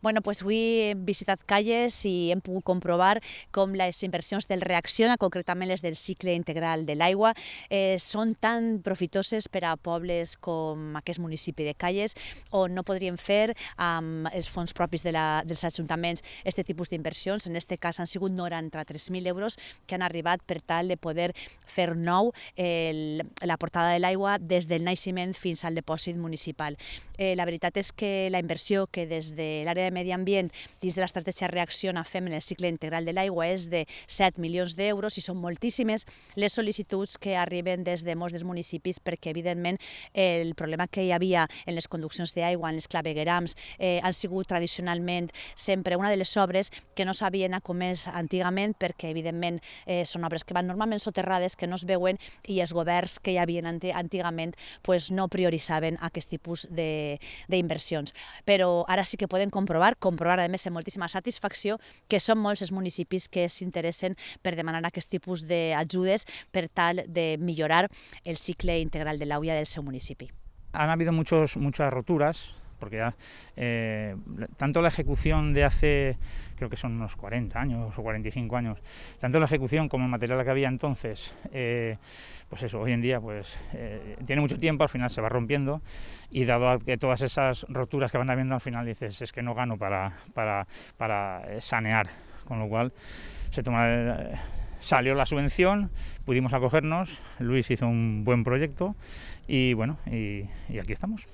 Bueno, pues avui hem visitat Calles i hem pogut comprovar com les inversions del Reacciona, concretament les del cicle integral de l'aigua, són tan profitoses per a pobles com aquest municipi de Calles, on no podrien fer amb els fons propis dels ajuntaments aquest tipus d'inversions. En aquest cas han sigut 93.000 euros que han arribat per tal de poder fer nou la portada de l'aigua des del naixement fins al depòsit municipal. La veritat és que la inversió que des de l'àrea de Medi Ambient dins de l'estratègia Reacciona fem en el cicle integral de l'aigua és de 7 milions d'euros i són moltíssimes les sol·licituds que arriben des de molts dels municipis perquè, evidentment, el problema que hi havia en les conduccions d'aigua, en els claveguerams, han sigut tradicionalment sempre una de les obres que no s'havien comès antigament perquè, evidentment, són obres que van normalment soterrades, que no es veuen i els governs que hi havia antigament no prioritzaven aquest tipus d'inversions. Però ara sí que podem comprovar a més amb moltíssima satisfacció que són molts els municipis que s'interessen per demanar aquest tipus d'ajudes per tal de millorar el cicle integral de l'aigua del seu municipi. Han habido muchas roturas, porque ya, tanto la ejecución de hace, creo que son unos 40 años o 45 años, tanto la ejecución como el material que había entonces, pues eso, hoy en día tiene mucho tiempo, al final se va rompiendo, y dado que todas esas roturas que van habiendo, al final dices, es que no gano para sanear, con lo cual salió la subvención, pudimos acogernos, Luis hizo un buen proyecto y bueno, y aquí estamos.